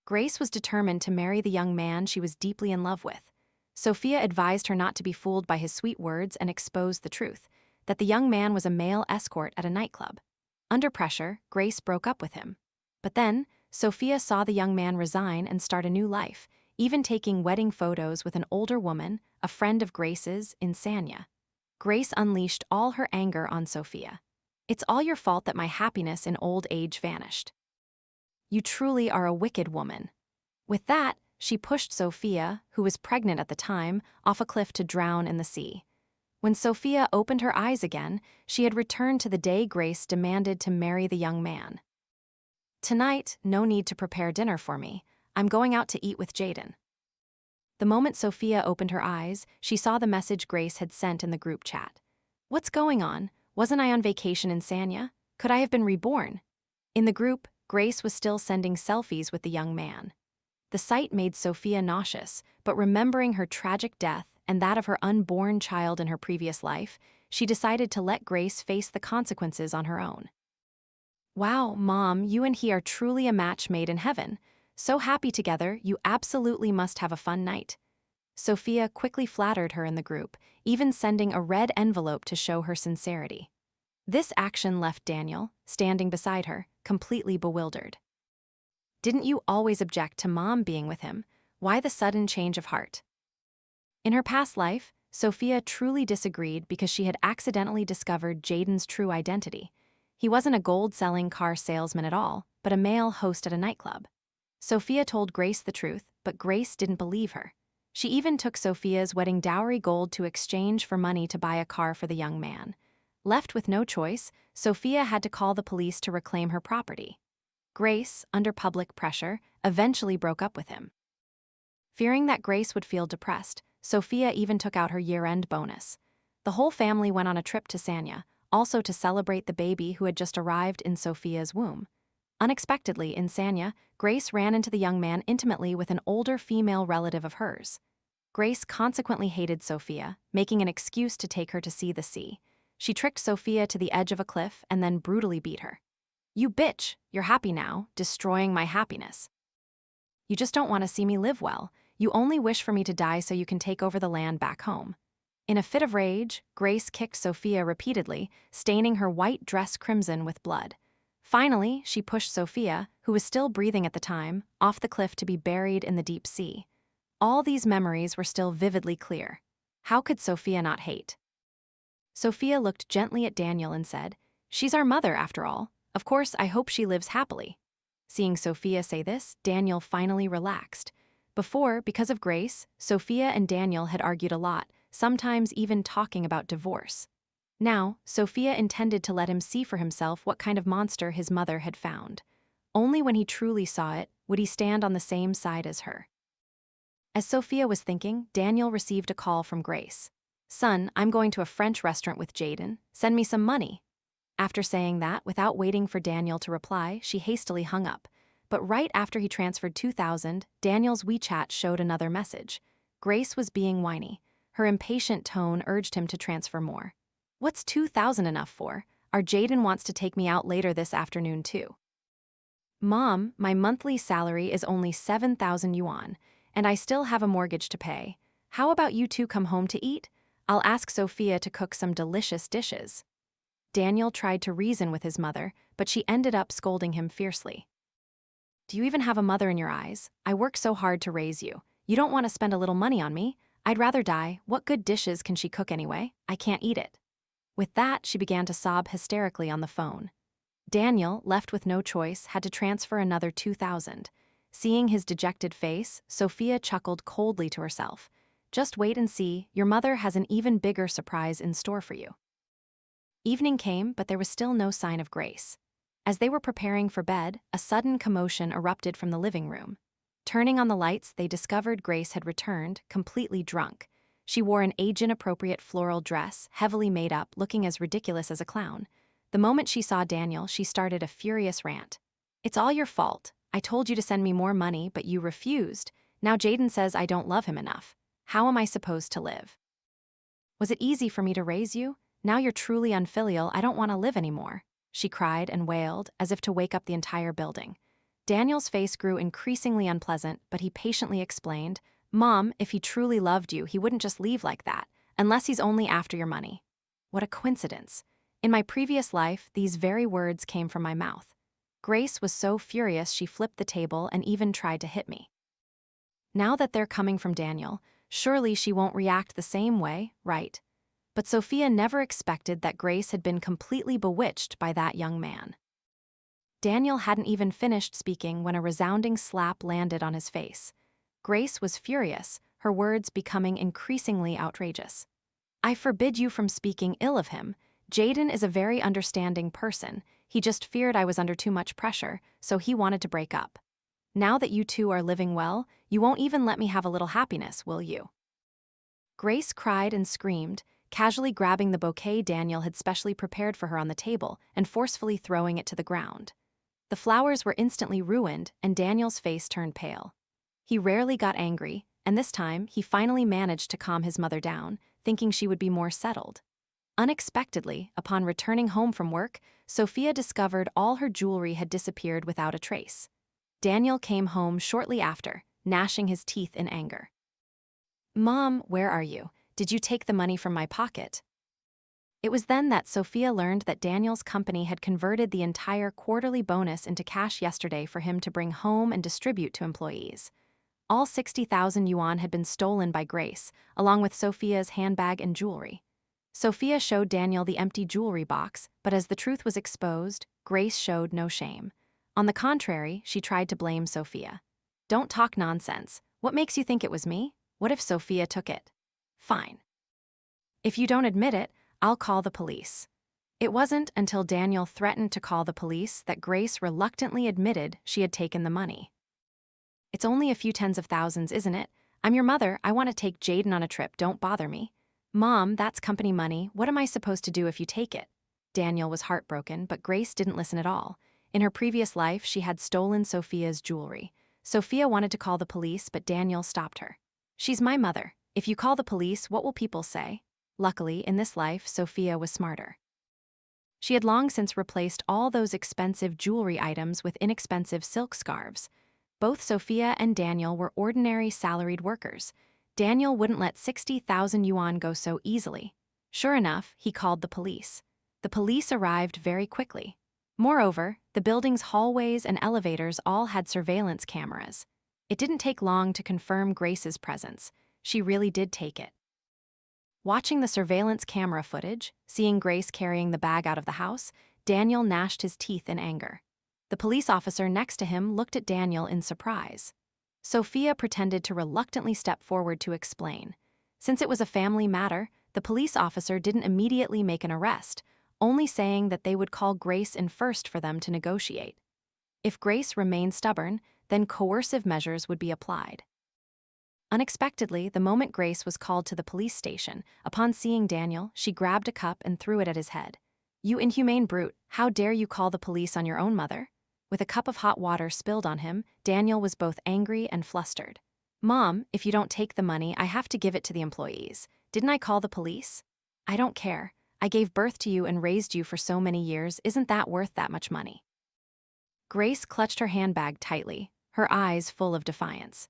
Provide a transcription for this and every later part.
Grace was determined to marry the young man she was deeply in love with. Sophia advised her not to be fooled by his sweet words and exposed the truth, that the young man was a male escort at a nightclub. Under pressure, Grace broke up with him. But then, Sophia saw the young man resign and start a new life, even taking wedding photos with an older woman, a friend of Grace's, in Sanya. Grace unleashed all her anger on Sophia. "It's all your fault that my happiness in old age vanished. You truly are a wicked woman." With that, she pushed Sophia, who was pregnant at the time, off a cliff to drown in the sea. When Sophia opened her eyes again, she had returned to the day Grace demanded to marry the young man. "Tonight, no need to prepare dinner for me. I'm going out to eat with Jaden." The moment Sophia opened her eyes, she saw the message Grace had sent in the group chat. "What's going on? Wasn't I on vacation in Sanya? Could I have been reborn?" In the group, Grace was still sending selfies with the young man. The sight made Sophia nauseous, but remembering her tragic death and that of her unborn child in her previous life, she decided to let Grace face the consequences on her own. "Wow, Mom, you and he are truly a match made in heaven. So happy together, you absolutely must have a fun night." Sophia quickly flattered her in the group, even sending a red envelope to show her sincerity. This action left Daniel, standing beside her, completely bewildered. "Didn't you always object to Mom being with him? Why the sudden change of heart?" In her past life, Sophia truly disagreed because she had accidentally discovered Jaden's true identity. He wasn't a gold-selling car salesman at all, but a male host at a nightclub. Sophia told Grace the truth, but Grace didn't believe her. She even took Sophia's wedding dowry gold to exchange for money to buy a car for the young man. Left with no choice, Sophia had to call the police to reclaim her property. Grace, under public pressure, eventually broke up with him. Fearing that Grace would feel depressed, Sophia even took out her year-end bonus. The whole family went on a trip to Sanya, also to celebrate the baby who had just arrived in Sophia's womb. Unexpectedly, in Sanya, Grace ran into the young man intimately with an older female relative of hers. Grace consequently hated Sophia, making an excuse to take her to see the sea. She tricked Sophia to the edge of a cliff and then brutally beat her. "You bitch, you're happy now, destroying my happiness. You just don't want to see me live well. You only wish for me to die so you can take over the land back home." In a fit of rage, Grace kicked Sophia repeatedly, staining her white dress crimson with blood. Finally, she pushed Sophia, who was still breathing at the time, off the cliff to be buried in the deep sea. All these memories were still vividly clear. How could Sophia not hate? Sophia looked gently at Daniel and said, "She's our mother, after all. Of course, I hope she lives happily." Seeing Sophia say this, Daniel finally relaxed. Before, because of Grace, Sophia and Daniel had argued a lot, sometimes even talking about divorce. Now, Sophia intended to let him see for himself what kind of monster his mother had found. Only when he truly saw it would he stand on the same side as her. As Sophia was thinking, Daniel received a call from Grace. "Son, I'm going to a French restaurant with Jaden. Send me some money." After saying that, without waiting for Daniel to reply, she hastily hung up. But right after he transferred 2,000, Daniel's WeChat showed another message. Grace was being whiny. Her impatient tone urged him to transfer more. "What's 2,000 enough for? Our Jaden wants to take me out later this afternoon too." "Mom, my monthly salary is only 7,000 yuan, and I still have a mortgage to pay. How about you two come home to eat? I'll ask Sophia to cook some delicious dishes." Daniel tried to reason with his mother, but she ended up scolding him fiercely. "Do you even have a mother in your eyes? I work so hard to raise you. You don't want to spend a little money on me? I'd rather die. What good dishes can she cook anyway? I can't eat it." With that, she began to sob hysterically on the phone. Daniel, left with no choice, had to transfer another 2,000. Seeing his dejected face, Sophia chuckled coldly to herself. "Just wait and see, your mother has an even bigger surprise in store for you." Evening came, but there was still no sign of Grace. As they were preparing for bed, a sudden commotion erupted from the living room. Turning on the lights, they discovered Grace had returned, completely drunk. She wore an age-inappropriate floral dress, heavily made up, looking as ridiculous as a clown. The moment she saw Daniel, she started a furious rant. "It's all your fault. I told you to send me more money, but you refused. Now Jaden says I don't love him enough. How am I supposed to live? Was it easy for me to raise you? Now you're truly unfilial. I don't want to live anymore," she cried and wailed, as if to wake up the entire building. Daniel's face grew increasingly unpleasant, but he patiently explained, "Mom, if he truly loved you, he wouldn't just leave like that, unless he's only after your money." What a coincidence. In my previous life, these very words came from my mouth. Grace was so furious she flipped the table and even tried to hit me. Now that they're coming from Daniel, surely she won't react the same way, right? But Sophia never expected that Grace had been completely bewitched by that young man. Daniel hadn't even finished speaking when a resounding slap landed on his face. Grace was furious, her words becoming increasingly outrageous. "I forbid you from speaking ill of him. Jaden is a very understanding person. He just feared I was under too much pressure, so he wanted to break up. Now that you two are living well, you won't even let me have a little happiness, will you?" Grace cried and screamed, casually grabbing the bouquet Daniel had specially prepared for her on the table and forcefully throwing it to the ground. The flowers were instantly ruined, and Daniel's face turned pale. He rarely got angry, and this time he finally managed to calm his mother down, thinking she would be more settled. Unexpectedly, upon returning home from work, Sophia discovered all her jewelry had disappeared without a trace. Daniel came home shortly after, gnashing his teeth in anger. "Mom, where are you? Did you take the money from my pocket?" It was then that Sophia learned that Daniel's company had converted the entire quarterly bonus into cash yesterday for him to bring home and distribute to employees. All 60,000 yuan had been stolen by Grace, along with Sophia's handbag and jewelry. Sophia showed Daniel the empty jewelry box, but as the truth was exposed, Grace showed no shame. On the contrary, she tried to blame Sophia. "Don't talk nonsense. What makes you think it was me? What if Sophia took it?" "Fine. If you don't admit it, I'll call the police." It wasn't until Daniel threatened to call the police that Grace reluctantly admitted she had taken the money. "It's only a few tens of thousands, isn't it? I'm your mother. I want to take Jaden on a trip. Don't bother me." "Mom, that's company money. What am I supposed to do if you take it?" Daniel was heartbroken, but Grace didn't listen at all. In her previous life, she had stolen Sophia's jewelry. Sophia wanted to call the police, but Daniel stopped her. "She's my mother. If you call the police, what will people say?" Luckily, in this life, Sophia was smarter. She had long since replaced all those expensive jewelry items with inexpensive silk scarves. Both Sophia and Daniel were ordinary salaried workers. Daniel wouldn't let 60,000 yuan go so easily. Sure enough, he called the police. The police arrived very quickly. Moreover, the building's hallways and elevators all had surveillance cameras. It didn't take long to confirm Grace's presence. She really did take it. Watching the surveillance camera footage, seeing Grace carrying the bag out of the house, Daniel gnashed his teeth in anger. The police officer next to him looked at Daniel in surprise. Sophia pretended to reluctantly step forward to explain. Since it was a family matter, the police officer didn't immediately make an arrest, only saying that they would call Grace in first for them to negotiate. If Grace remained stubborn, then coercive measures would be applied. Unexpectedly, the moment Grace was called to the police station, upon seeing Daniel, she grabbed a cup and threw it at his head. "You inhumane brute, how dare you call the police on your own mother?" With a cup of hot water spilled on him, Daniel was both angry and flustered. "Mom, if you don't take the money, I have to give it to the employees. Didn't I call the police?" "I don't care. I gave birth to you and raised you for so many years. Isn't that worth that much money?" Grace clutched her handbag tightly, her eyes full of defiance.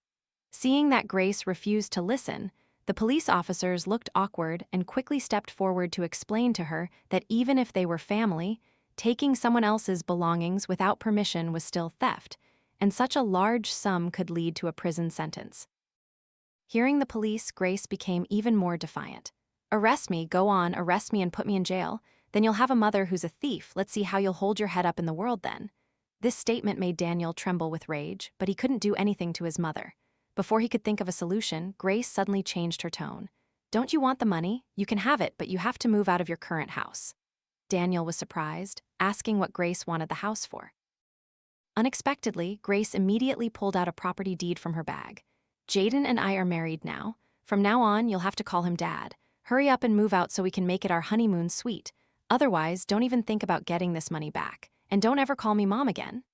Seeing that Grace refused to listen, the police officers looked awkward and quickly stepped forward to explain to her that even if they were family, taking someone else's belongings without permission was still theft, and such a large sum could lead to a prison sentence. Hearing the police, Grace became even more defiant. "Arrest me, go on, arrest me and put me in jail. Then you'll have a mother who's a thief. Let's see how you'll hold your head up in the world then." This statement made Daniel tremble with rage, but he couldn't do anything to his mother. Before he could think of a solution, Grace suddenly changed her tone. "Don't you want the money? You can have it, but you have to move out of your current house." Daniel was surprised, asking what Grace wanted the house for. Unexpectedly, Grace immediately pulled out a property deed from her bag. "Jaden and I are married now. From now on, you'll have to call him Dad. Hurry up and move out so we can make it our honeymoon suite. Otherwise, don't even think about getting this money back. And don't ever call me Mom again."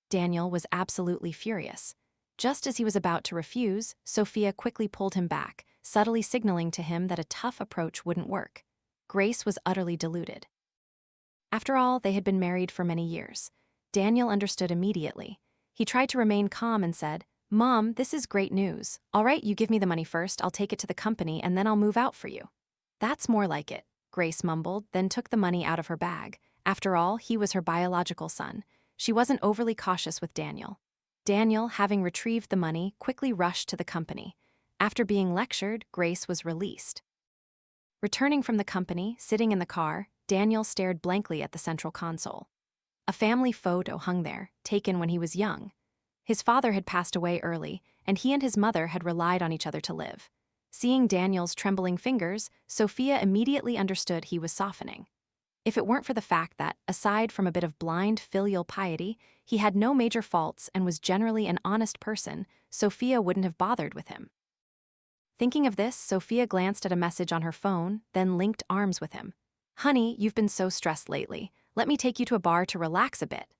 Daniel was absolutely furious. Just as he was about to refuse, Sophia quickly pulled him back, subtly signaling to him that a tough approach wouldn't work. Grace was utterly deluded. After all, they had been married for many years. Daniel understood immediately. He tried to remain calm and said, "Mom, this is great news. All right, you give me the money first, I'll take it to the company and then I'll move out for you." "That's more like it," Grace mumbled, then took the money out of her bag. After all, he was her biological son. She wasn't overly cautious with Daniel. Daniel, having retrieved the money, quickly rushed to the company. After being lectured, Grace was released. Returning from the company, sitting in the car, Daniel stared blankly at the central console. A family photo hung there, taken when he was young. His father had passed away early, and he and his mother had relied on each other to live. Seeing Daniel's trembling fingers, Sophia immediately understood he was softening. If it weren't for the fact that, aside from a bit of blind filial piety, he had no major faults and was generally an honest person, Sophia wouldn't have bothered with him. Thinking of this, Sophia glanced at a message on her phone, then linked arms with him. "Honey, you've been so stressed lately. Let me take you to a bar to relax a bit."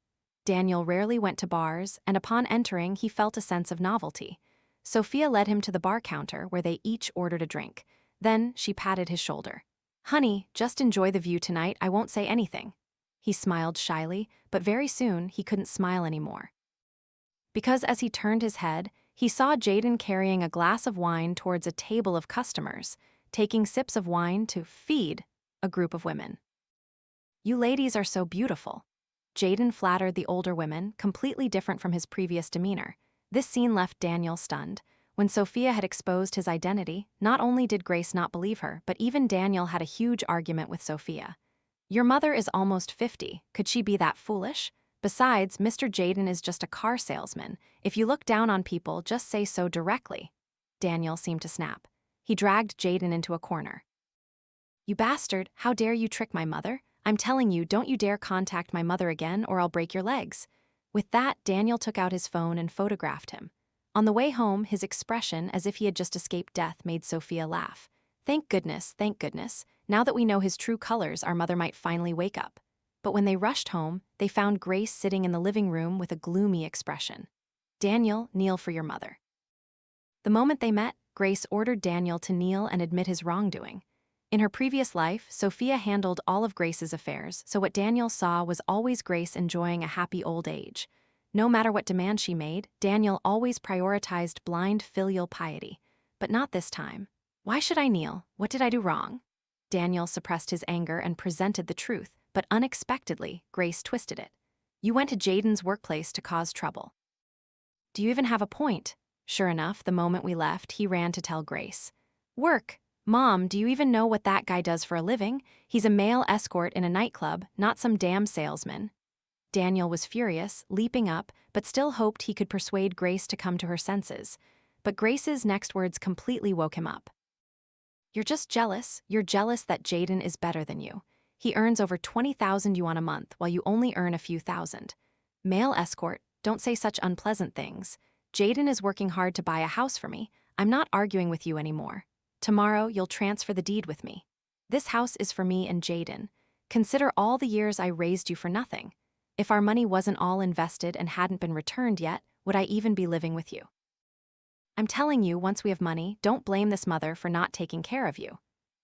Daniel rarely went to bars, and upon entering, he felt a sense of novelty. Sophia led him to the bar counter, where they each ordered a drink. Then she patted his shoulder. "Honey, just enjoy the view tonight, I won't say anything." He smiled shyly, but very soon he couldn't smile anymore. Because as he turned his head, he saw Jaden carrying a glass of wine towards a table of customers, taking sips of wine to feed a group of women. "You ladies are so beautiful." Jaden flattered the older women, completely different from his previous demeanor. This scene left Daniel stunned. When Sophia had exposed his identity, not only did Grace not believe her, but even Daniel had a huge argument with Sophia. "Your mother is almost 50. Could she be that foolish? Besides, Mr. Jaden is just a car salesman. If you look down on people, just say so directly." Daniel seemed to snap. He dragged Jaden into a corner. "You bastard, how dare you trick my mother? I'm telling you, don't you dare contact my mother again or I'll break your legs." With that, Daniel took out his phone and photographed him. On the way home, his expression, as if he had just escaped death, made Sophia laugh. Thank goodness, thank goodness. Now that we know his true colors, our mother might finally wake up." But when they rushed home, they found Grace sitting in the living room with a gloomy expression. "Daniel, kneel for your mother." The moment they met, Grace ordered Daniel to kneel and admit his wrongdoing. In her previous life, Sophia handled all of Grace's affairs, so what Daniel saw was always Grace enjoying a happy old age. No matter what demand she made, Daniel always prioritized blind filial piety. But not this time. "Why should I kneel? What did I do wrong?" Daniel suppressed his anger and presented the truth, but unexpectedly, Grace twisted it. "You went to Jaden's workplace to cause trouble." "Do you even have a point?" Sure enough, the moment we left, he ran to tell Grace. "Work? Mom, do you even know what that guy does for a living? He's a male escort in a nightclub, not some damn salesman." Daniel was furious, leaping up, but still hoped he could persuade Grace to come to her senses. But Grace's next words completely woke him up. "You're just jealous. You're jealous that Jaden is better than you. He earns over 20,000 yuan a month while you only earn a few thousand. Male escort, don't say such unpleasant things. Jaden is working hard to buy a house for me. I'm not arguing with you anymore. Tomorrow, you'll transfer the deed with me. This house is for me and Jaden. Consider all the years I raised you for nothing. If our money wasn't all invested and hadn't been returned yet, would I even be living with you? I'm telling you, once we have money, don't blame this mother for not taking care of you."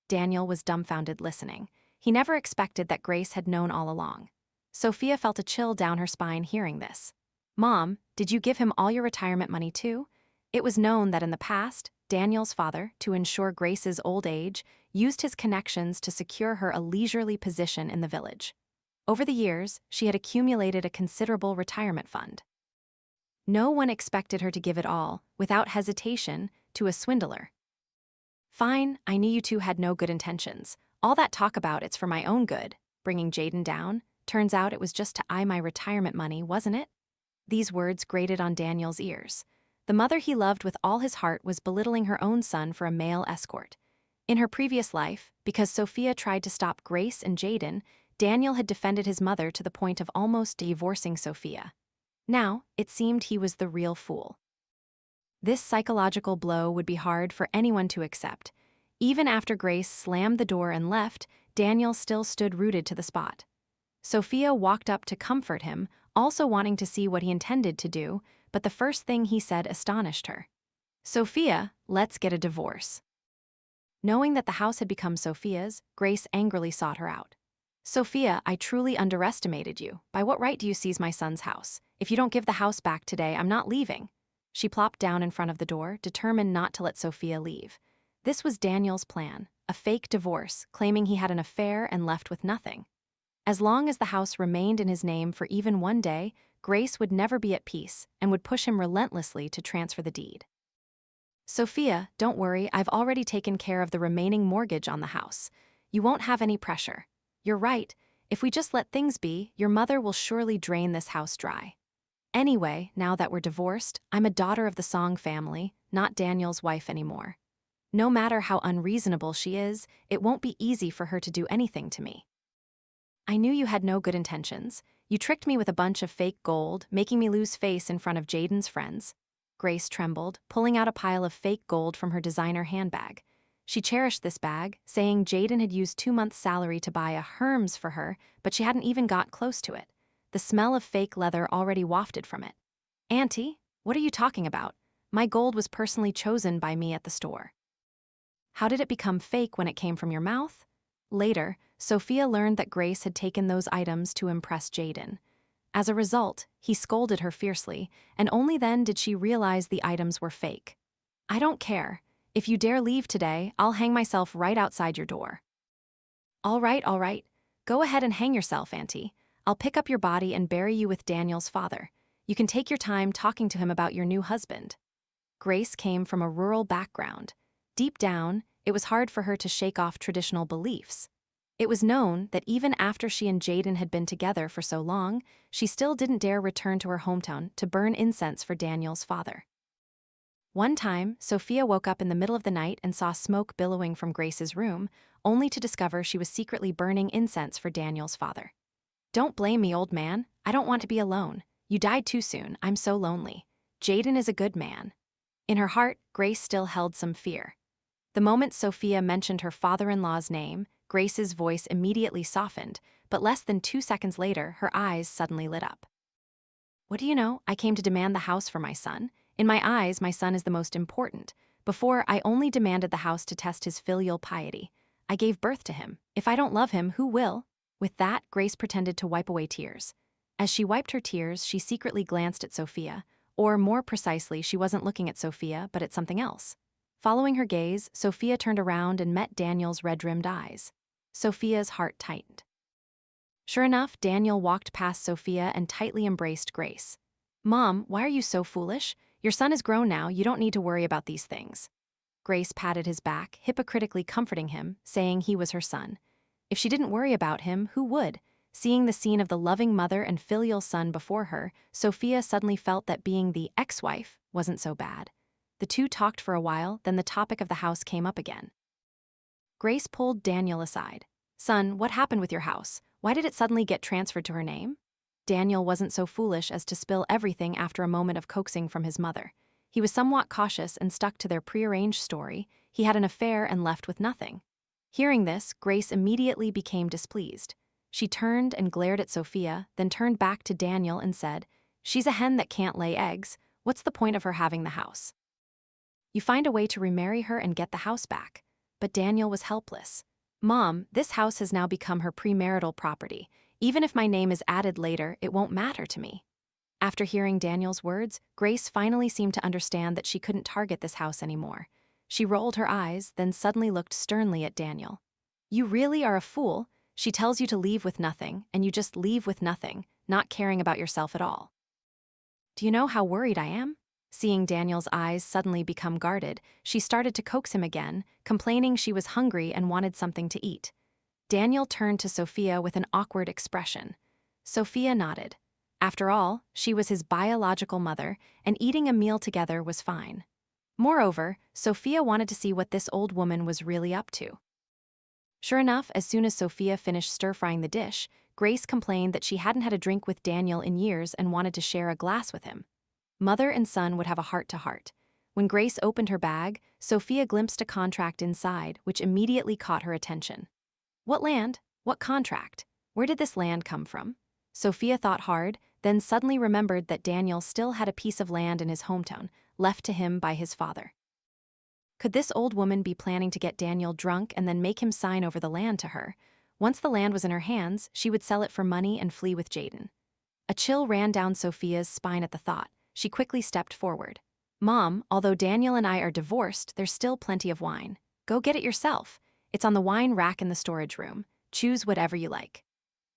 Daniel was dumbfounded listening. He never expected that Grace had known all along. Sophia felt a chill down her spine hearing this. "Mom, did you give him all your retirement money too?" It was known that in the past, Daniel's father, to ensure Grace's old age, used his connections to secure her a leisurely position in the village. Over the years, she had accumulated a considerable retirement fund. No one expected her to give it all, without hesitation, to a swindler. "Fine, I knew you two had no good intentions. All that talk about it's for my own good, bringing Jaden down. Turns out it was just to eye my retirement money, wasn't it?" These words grated on Daniel's ears. The mother he loved with all his heart was belittling her own son for a male escort. In her previous life, because Sophia tried to stop Grace and Jaden, Daniel had defended his mother to the point of almost divorcing Sophia. Now, it seemed he was the real fool. This psychological blow would be hard for anyone to accept. Even after Grace slammed the door and left, Daniel still stood rooted to the spot. Sophia walked up to comfort him, also wanting to see what he intended to do, but the first thing he said astonished her. "Sophia, let's get a divorce." Knowing that the house had become Sophia's, Grace angrily sought her out. "Sophia, I truly underestimated you. By what right do you seize my son's house? If you don't give the house back today, I'm not leaving." She plopped down in front of the door, determined not to let Sophia leave. This was Daniel's plan, a fake divorce, claiming he had an affair and left with nothing. As long as the house remained in his name for even one day, Grace would never be at peace and would push him relentlessly to transfer the deed. "Sophia, don't worry, I've already taken care of the remaining mortgage on the house. You won't have any pressure. You're right, if we just let things be, your mother will surely drain this house dry. Anyway, now that we're divorced, I'm a daughter of the Song family, not Daniel's wife anymore. No matter how unreasonable she is, it won't be easy for her to do anything to me. I knew you had no good intentions. You tricked me with a bunch of fake gold, making me lose face in front of Jaden's friends." Grace trembled, pulling out a pile of fake gold from her designer handbag. She cherished this bag, saying Jaden had used 2 months' salary to buy a Hermes for her, but she hadn't even got close to it. The smell of fake leather already wafted from it. "Auntie, what are you talking about? My gold was personally chosen by me at the store." "How did it become fake when it came from your mouth?" Later, Sophia learned that Grace had taken those items to impress Jaden. As a result, he scolded her fiercely, and only then did she realize the items were fake. "I don't care. If you dare leave today, I'll hang myself right outside your door." All right. Go ahead and hang yourself, Auntie. I'll pick up your body and bury you with Daniel's father. You can take your time talking to him about your new husband." Grace came from a rural background. Deep down, it was hard for her to shake off traditional beliefs. It was known that even after she and Jaden had been together for so long, she still didn't dare return to her hometown to burn incense for Daniel's father. One time, Sophia woke up in the middle of the night and saw smoke billowing from Grace's room, only to discover she was secretly burning incense for Daniel's father. "Don't blame me, old man. I don't want to be alone. You died too soon. I'm so lonely. Jaden is a good man." In her heart, Grace still held some fear. The moment Sophia mentioned her father-in-law's name, Grace's voice immediately softened, but less than 2 seconds later, her eyes suddenly lit up. "What do you know? I came to demand the house for my son. In my eyes, my son is the most important. Before, I only demanded the house to test his filial piety. I gave birth to him. If I don't love him, who will?" With that, Grace pretended to wipe away tears. As she wiped her tears, she secretly glanced at Sophia, or more precisely, she wasn't looking at Sophia, but at something else. Following her gaze, Sophia turned around and met Daniel's red-rimmed eyes. Sophia's heart tightened. Sure enough, Daniel walked past Sophia and tightly embraced Grace. "Mom, why are you so foolish? Your son is grown now, you don't need to worry about these things." Grace patted his back, hypocritically comforting him, saying he was her son. If she didn't worry about him, who would? Seeing the scene of the loving mother and filial son before her, Sophia suddenly felt that being the ex-wife wasn't so bad. The two talked for a while, then the topic of the house came up again. Grace pulled Daniel aside. "Son, what happened with your house? Why did it suddenly get transferred to her name?" Daniel wasn't so foolish as to spill everything after a moment of coaxing from his mother. He was somewhat cautious and stuck to their prearranged story. He had an affair and left with nothing. Hearing this, Grace immediately became displeased. She turned and glared at Sophia, then turned back to Daniel and said, "She's a hen that can't lay eggs. What's the point of her having the house? You find a way to remarry her and get the house back." But Daniel was helpless. "Mom, this house has now become her premarital property. Even if my name is added later, it won't matter to me." After hearing Daniel's words, Grace finally seemed to understand that she couldn't target this house anymore. She rolled her eyes, then suddenly looked sternly at Daniel. "You really are a fool. She tells you to leave with nothing, and you just leave with nothing, not caring about yourself at all. Do you know how worried I am?" Seeing Daniel's eyes suddenly become guarded, she started to coax him again, complaining she was hungry and wanted something to eat. Daniel turned to Sophia with an awkward expression. Sophia nodded. After all, she was his biological mother, and eating a meal together was fine. Moreover, Sophia wanted to see what this old woman was really up to. Sure enough, as soon as Sophia finished stir-frying the dish, Grace complained that she hadn't had a drink with Daniel in years and wanted to share a glass with him. Mother and son would have a heart-to-heart. When Grace opened her bag, Sophia glimpsed a contract inside, which immediately caught her attention. What land? What contract? Where did this land come from? Sophia thought hard, then suddenly remembered that Daniel still had a piece of land in his hometown, left to him by his father. Could this old woman be planning to get Daniel drunk and then make him sign over the land to her? Once the land was in her hands, she would sell it for money and flee with Jaden. A A chill ran down Sophia's spine at the thought. She quickly stepped forward. Mom, although Daniel and I are divorced, there's still plenty of wine. Go get it yourself. It's on the wine rack in the storage room. Choose whatever you like.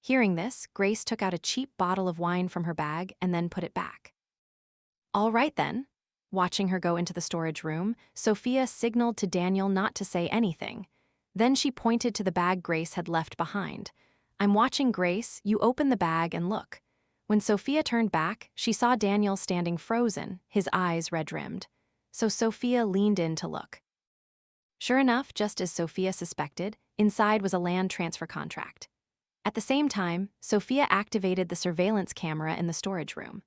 Hearing this, Grace took out a cheap bottle of wine from her bag and then put it back. All right then. Watching her go into the storage room, Sophia signaled to Daniel not to say anything. Then she pointed to the bag Grace had left behind. I'm watching, Grace. You open the bag and look. When Sophia turned back, she saw Daniel standing frozen, his eyes red-rimmed. So Sophia leaned in to look. Sure enough, just as Sophia suspected, inside was a land transfer contract. At the same time, Sophia activated the surveillance camera in the storage room.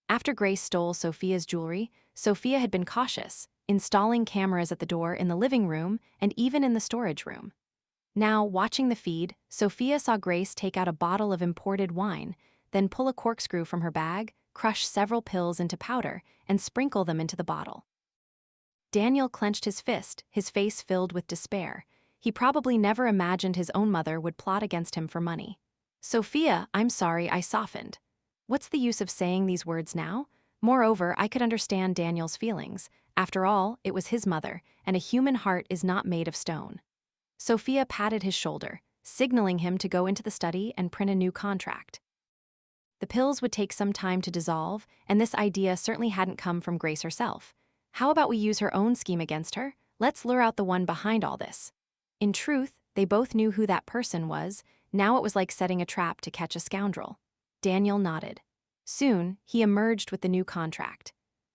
After Grace stole Sophia's jewelry, Sophia had been cautious, installing cameras at the door in the living room and even in the storage room. Now, watching the feed, Sophia saw Grace take out a bottle of imported wine, then pull a corkscrew from her bag, crush several pills into powder, and sprinkle them into the bottle. Daniel clenched his fist, his face filled with despair. He probably never imagined his own mother would plot against him for money. Sophia, I'm sorry I softened. What's the use of saying these words now? Moreover, I could understand Daniel's feelings. After all, it was his mother, and a human heart is not made of stone. Sophia patted his shoulder, signaling him to go into the study and print a new contract. The pills would take some time to dissolve, and this idea certainly hadn't come from Grace herself. How about we use her own scheme against her? Let's lure out the one behind all this. In truth, they both knew who that person was. Now it was like setting a trap to catch a scoundrel. Daniel nodded. Soon, he emerged with the new contract.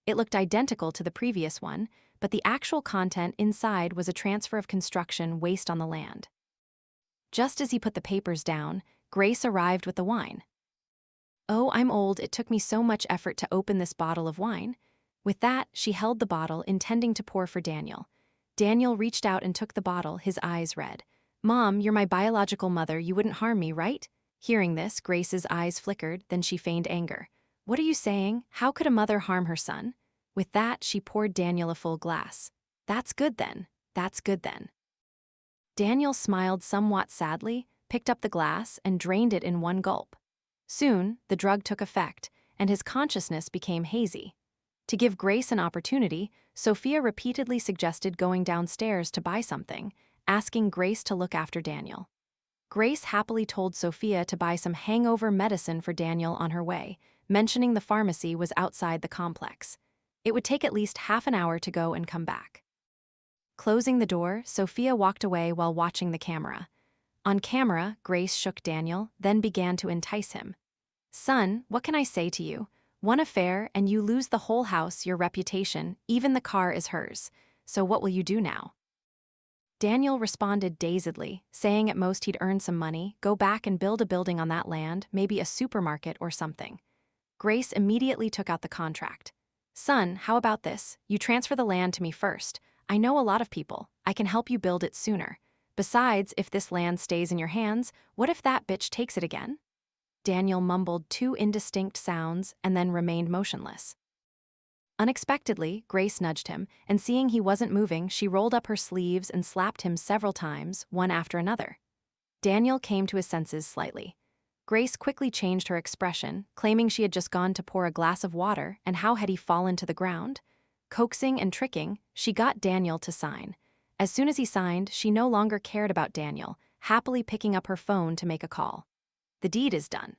It looked identical to the previous one, but the actual content inside was a transfer of construction waste on the land. Just as he put the papers down, Grace arrived with the wine. Oh, I'm old, it took me so much effort to open this bottle of wine. With that, she held the bottle, intending to pour for Daniel. Daniel reached out and took the bottle, his eyes red. Mom, you're my biological mother, you wouldn't harm me, right? Hearing this, Grace's eyes flickered, then she feigned anger. What are you saying? How could a mother harm her son? With that, she poured Daniel a full glass. That's good then. That's good then. Daniel smiled somewhat sadly, picked up the glass, and drained it in one gulp. Soon, the drug took effect, and his consciousness became hazy. To give Grace an opportunity, Sophia repeatedly suggested going downstairs to buy something, asking Grace to look after Daniel. Grace happily told Sophia to buy some hangover medicine for Daniel on her way, mentioning the pharmacy was outside the complex. It would take at least half an hour to go and come back. Closing the door, Sophia walked away while watching the camera. On camera, Grace shook Daniel, then began to entice him. Son, what can I say to you? One affair, and you lose the whole house, your reputation, even the car is hers. So what will you do now? Daniel responded dazedly, saying at most he'd earn some money, go back and build a building on that land, maybe a supermarket or something. Grace immediately took out the contract. Son, how about this? You transfer the land to me first. I know a lot of people. I can help you build it sooner. Besides, if this land stays in your hands, what if that bitch takes it again? Daniel mumbled two indistinct sounds and then remained motionless. Unexpectedly, Grace nudged him, and seeing he wasn't moving, she rolled up her sleeves and slapped him several times, one after another. Daniel came to his senses slightly. Grace quickly changed her expression, claiming she had just gone to pour a glass of water, and how had he fallen to the ground? Coaxing and tricking, she got Daniel to sign. As soon as he signed, she no longer cared about Daniel, happily picking up her phone to make a call. The deed is done.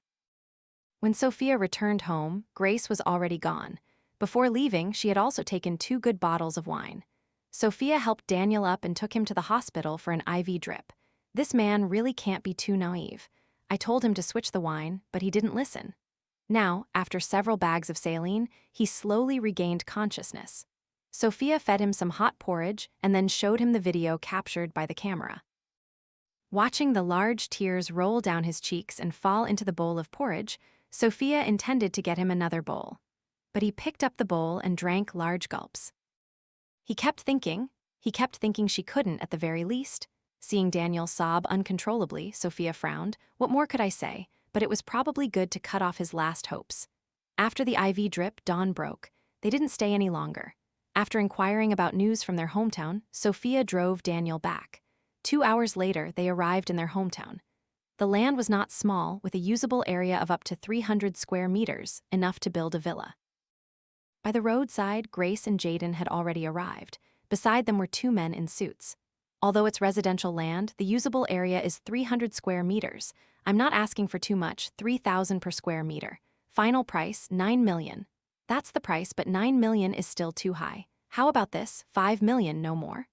When Sophia returned home, Grace was already gone. Before leaving, she had also taken 2 good bottles of wine. Sophia helped Daniel up and took him to the hospital for an IV drip. This man really can't be too naive. I told him to switch the wine, but he didn't listen. Now, after several bags of saline, he slowly regained consciousness. Sophia fed him some hot porridge and then showed him the video captured by the camera. Watching the large tears roll down his cheeks and fall into the bowl of porridge, Sophia intended to get him another bowl. But he picked up the bowl and drank large gulps. He kept thinking she couldn't at the very least. Seeing Daniel sob uncontrollably, Sophia frowned. What more could I say? But it was probably good to cut off his last hopes. After the IV drip, dawn broke. They didn't stay any longer. After inquiring about news from their hometown, Sophia drove Daniel back. 2 hours later, they arrived in their hometown. The land was not small, with a usable area of up to 300 square meters, enough to build a villa. By the roadside, Grace and Jaden had already arrived. Beside them were two men in suits. Although it's residential land, the usable area is 300 square meters. I'm not asking for too much, 3,000 per square meter. Final price, 9 million. That's the price, but 9 million is still too high. How about this, 5 million, no more?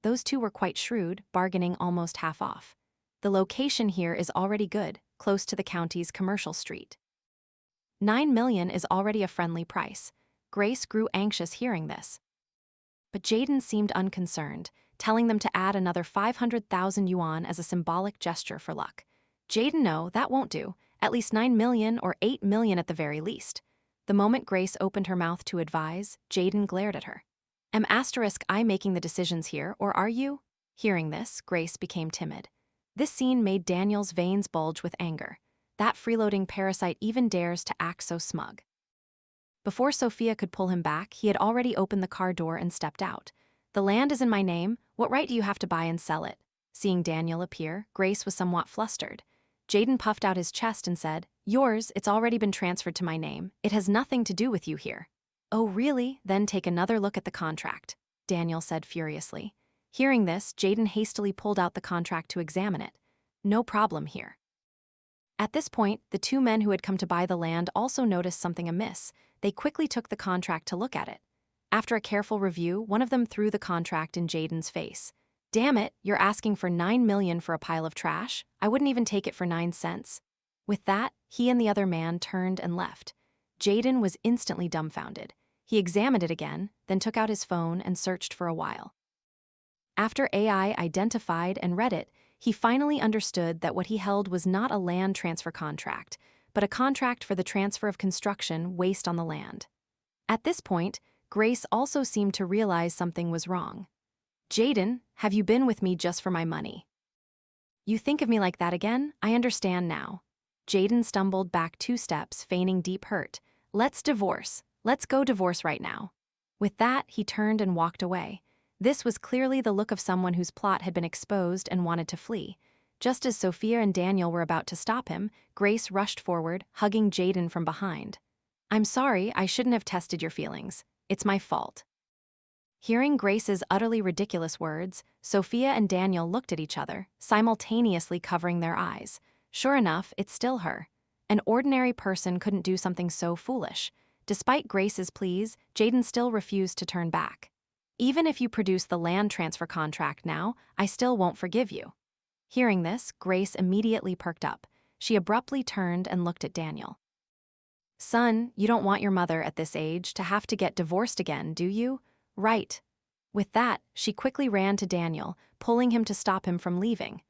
Those two were quite shrewd, bargaining almost half off. The location here is already good, close to the county's commercial street. 9 million is already a friendly price. Grace grew anxious hearing this. But Jaden seemed unconcerned, telling them to add another 500,000 yuan as a symbolic gesture for luck. Jaden, no, that won't do. At least 9 million or 8 million at the very least. The moment Grace opened her mouth to advise, Jaden glared at her. I making the decisions here, or are you? Hearing this, Grace became timid. This scene made Daniel's veins bulge with anger. That freeloading parasite even dares to act so smug. Before Sophia could pull him back, he had already opened the car door and stepped out. The land is in my name. What right do you have to buy and sell it? Seeing Daniel appear, Grace was somewhat flustered. Jaden puffed out his chest and said, Yours, it's already been transferred to my name. It has nothing to do with you here. Oh, really? Then take another look at the contract, Daniel said furiously. Hearing this, Jaden hastily pulled out the contract to examine it. No problem here. At this point, the two men who had come to buy the land also noticed something amiss. They quickly took the contract to look at it. After a careful review, one of them threw the contract in Jaden's face. Damn it, you're asking for 9 million for a pile of trash? I wouldn't even take it for 9 cents. With that, he and the other man turned and left. Jaden was instantly dumbfounded. He examined it again, then took out his phone and searched for a while. After AI identified and read it, he finally understood that what he held was not a land transfer contract, but a contract for the transfer of construction waste on the land. At this point, Grace also seemed to realize something was wrong. Jaden, have you been with me just for my money? You think of me like that again? I understand now. Jaden stumbled back 2 steps, feigning deep hurt. Let's divorce. Let's go divorce right now. With that, he turned and walked away. This was clearly the look of someone whose plot had been exposed and wanted to flee. Just as Sophia and Daniel were about to stop him, Grace rushed forward, hugging Jaden from behind. I'm sorry, I shouldn't have tested your feelings. It's my fault. Hearing Grace's utterly ridiculous words, Sophia and Daniel looked at each other, simultaneously covering their eyes. Sure enough, it's still her. An ordinary person couldn't do something so foolish. Despite Grace's pleas, Jaden still refused to turn back. Even if you produce the land transfer contract now, I still won't forgive you. Hearing this, Grace immediately perked up. She abruptly turned and looked at Daniel. Son, you don't want your mother at this age to have to get divorced again, do you? Right. With that, she quickly ran to Daniel, pulling him to stop him from leaving.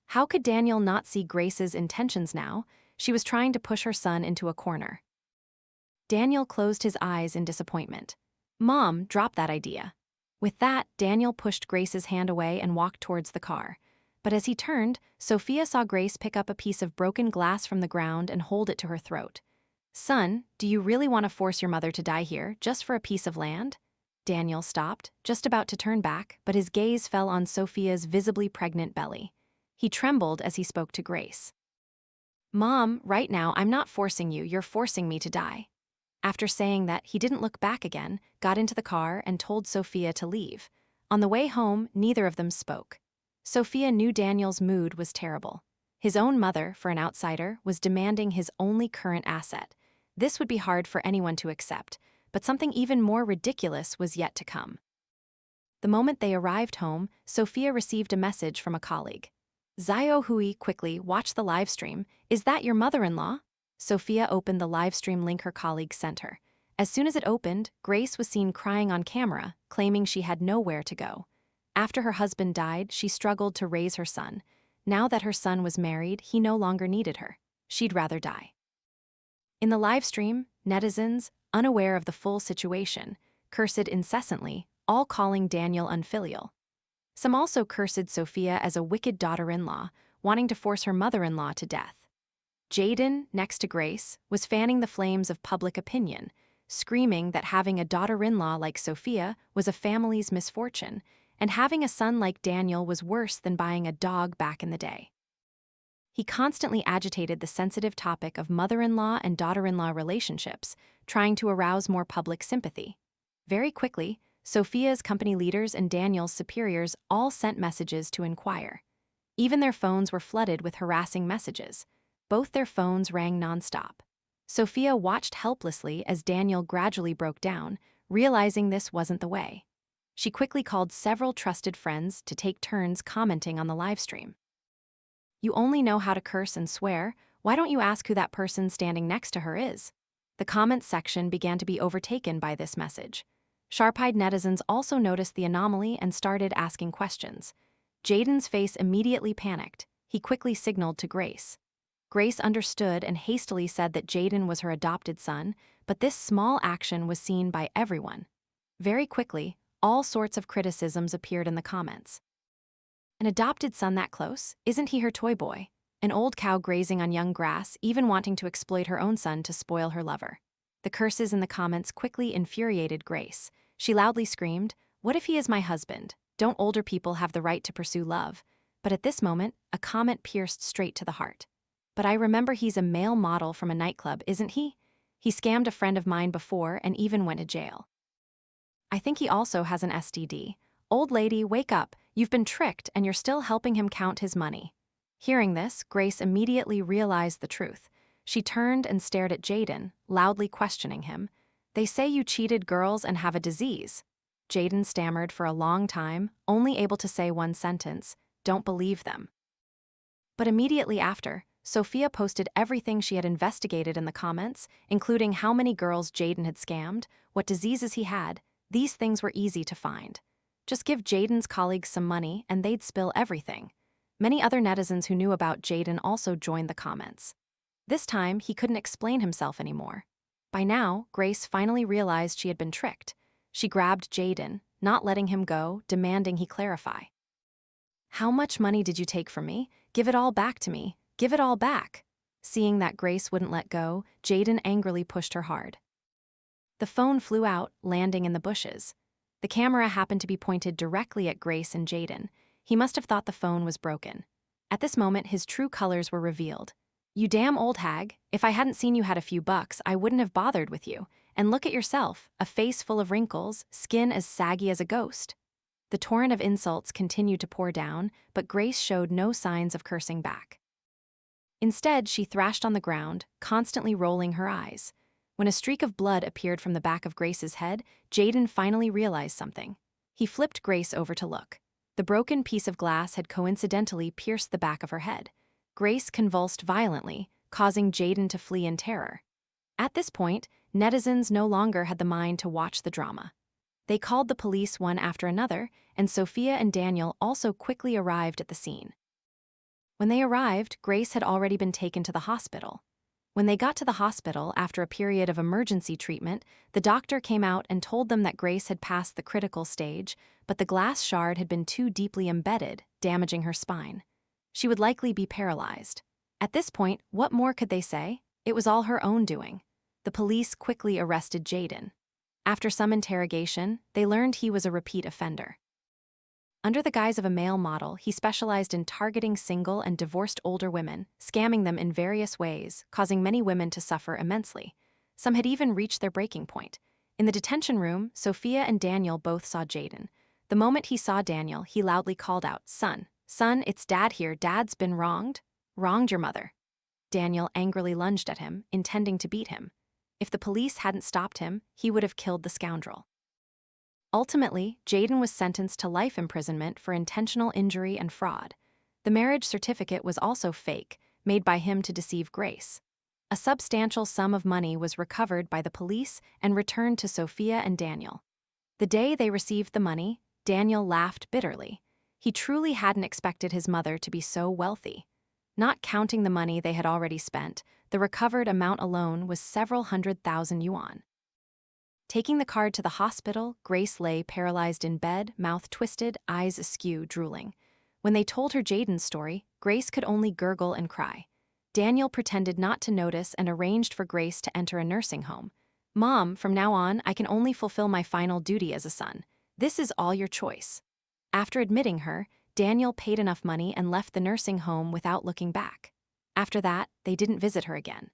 How could Daniel not see Grace's intentions now? She was trying to push her son into a corner. Daniel closed his eyes in disappointment. Mom, drop that idea. With that, Daniel pushed Grace's hand away and walked towards the car. But as he turned, Sophia saw Grace pick up a piece of broken glass from the ground and hold it to her throat. Son, do you really want to force your mother to die here just for a piece of land? Daniel stopped, just about to turn back, but his gaze fell on Sophia's visibly pregnant belly. He trembled as he spoke to Grace. Mom, right now I'm not forcing you, you're forcing me to die. After saying that, he didn't look back again, got into the car, and told Sophia to leave. On the way home, neither of them spoke. Sophia knew Daniel's mood was terrible. His own mother, for an outsider, was demanding his only current asset. This would be hard for anyone to accept, but something even more ridiculous was yet to come. The moment they arrived home, Sophia received a message from a colleague. Zio Hui, quickly, watch the live stream. Is that your mother-in-law? Sophia opened the live stream link her colleague sent her. As soon as it opened, Grace was seen crying on camera, claiming she had nowhere to go. After her husband died, she struggled to raise her son. Now that her son was married, he no longer needed her. She'd rather die. In the live stream, netizens, unaware of the full situation, cursed incessantly, all calling Daniel unfilial. Some also cursed Sophia as a wicked daughter-in-law, wanting to force her mother-in-law to death. Jaden, next to Grace, was fanning the flames of public opinion, screaming that having a daughter-in-law like Sophia was a family's misfortune, and having a son like Daniel was worse than buying a dog back in the day. He constantly agitated the sensitive topic of mother-in-law and daughter-in-law relationships, trying to arouse more public sympathy. Very quickly, Sophia's company leaders and Daniel's superiors all sent messages to inquire. Even their phones were flooded with harassing messages. Both their phones rang nonstop. Sophia watched helplessly as Daniel gradually broke down, realizing this wasn't the way. She quickly called several trusted friends to take turns commenting on the livestream. "You only know how to curse and swear, why don't you ask who that person standing next to her is?" The comments section began to be overtaken by this message. Sharp-eyed netizens also noticed the anomaly and started asking questions. Jaden's face immediately panicked. He quickly signaled to Grace. Grace understood and hastily said that Jaden was her adopted son, but this small action was seen by everyone. Very quickly, all sorts of criticisms appeared in the comments. "An adopted son that close? Isn't he her toy boy? An old cow grazing on young grass, even wanting to exploit her own son to spoil her lover." The curses in the comments quickly infuriated Grace. She loudly screamed, "What if he is my husband? Don't older people have the right to pursue love?" But at this moment, a comment pierced straight to the heart. "But I remember he's a male model from a nightclub, isn't he? He scammed a friend of mine before and even went to jail. I think he also has an STD. Old lady, wake up. You've been tricked and you're still helping him count his money." Hearing this, Grace immediately realized the truth. She turned and stared at Jaden, loudly questioning him. "They say you cheated girls and have a disease." Jaden stammered for a long time, only able to say one sentence, "Don't believe them." But immediately after, Sophia posted everything she had investigated in the comments, including how many girls Jaden had scammed, what diseases he had. These things were easy to find. Just give Jaden's colleagues some money and they'd spill everything. Many other netizens who knew about Jaden also joined the comments. This time, he couldn't explain himself anymore. By now, Grace finally realized she had been tricked. She grabbed Jaden, not letting him go, demanding he clarify. "How much money did you take from me? Give it all back to me. Give it all back." Seeing that Grace wouldn't let go, Jaden angrily pushed her hard. The phone flew out, landing in the bushes. The camera happened to be pointed directly at Grace and Jaden. He must have thought the phone was broken. At this moment, his true colors were revealed. "You damn old hag, if I hadn't seen you had a few bucks, I wouldn't have bothered with you. And look at yourself, a face full of wrinkles, skin as saggy as a ghost." The torrent of insults continued to pour down, but Grace showed no signs of cursing back. Instead, she thrashed on the ground, constantly rolling her eyes. When a streak of blood appeared from the back of Grace's head, Jaden finally realized something. He flipped Grace over to look. The broken piece of glass had coincidentally pierced the back of her head. Grace convulsed violently, causing Jaden to flee in terror. At this point, netizens no longer had the mind to watch the drama. They called the police one after another, and Sophia and Daniel also quickly arrived at the scene. When they arrived, Grace had already been taken to the hospital. When they got to the hospital after a period of emergency treatment, the doctor came out and told them that Grace had passed the critical stage, but the glass shard had been too deeply embedded, damaging her spine. She would likely be paralyzed. At this point, what more could they say? It was all her own doing. The police quickly arrested Jaden. After some interrogation, they learned he was a repeat offender. Under the guise of a male model, he specialized in targeting single and divorced older women, scamming them in various ways, causing many women to suffer immensely. Some had even reached their breaking point. In the detention room, Sophia and Daniel both saw Jaden. The moment he saw Daniel, he loudly called out, "Son, it's Dad here. Dad's been wronged. Wronged your mother." Daniel angrily lunged at him, intending to beat him. If the police hadn't stopped him, he would have killed the scoundrel. Ultimately, Jaden was sentenced to life imprisonment for intentional injury and fraud. The marriage certificate was also fake, made by him to deceive Grace. A substantial sum of money was recovered by the police and returned to Sophia and Daniel. The day they received the money, Daniel laughed bitterly. He truly hadn't expected his mother to be so wealthy. Not counting the money they had already spent, the recovered amount alone was several 100,000 yuan. Taking the card to the hospital, Grace lay paralyzed in bed, mouth twisted, eyes askew, drooling. When they told her Jaden's story, Grace could only gurgle and cry. Daniel pretended not to notice and arranged for Grace to enter a nursing home. "Mom, from now on, I can only fulfill my final duty as a son. This is all your choice." After admitting her, Daniel paid enough money and left the nursing home without looking back. After that, they didn't visit her again.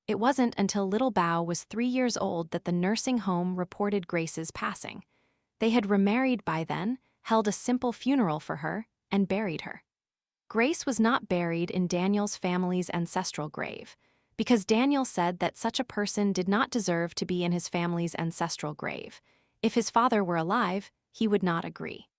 It wasn't until little Bao was 3 years old that the nursing home reported Grace's passing. They had remarried by then, held a simple funeral for her, and buried her. Grace was not buried in Daniel's family's ancestral grave, because Daniel said that such a person did not deserve to be in his family's ancestral grave. If his father were alive, he would not agree.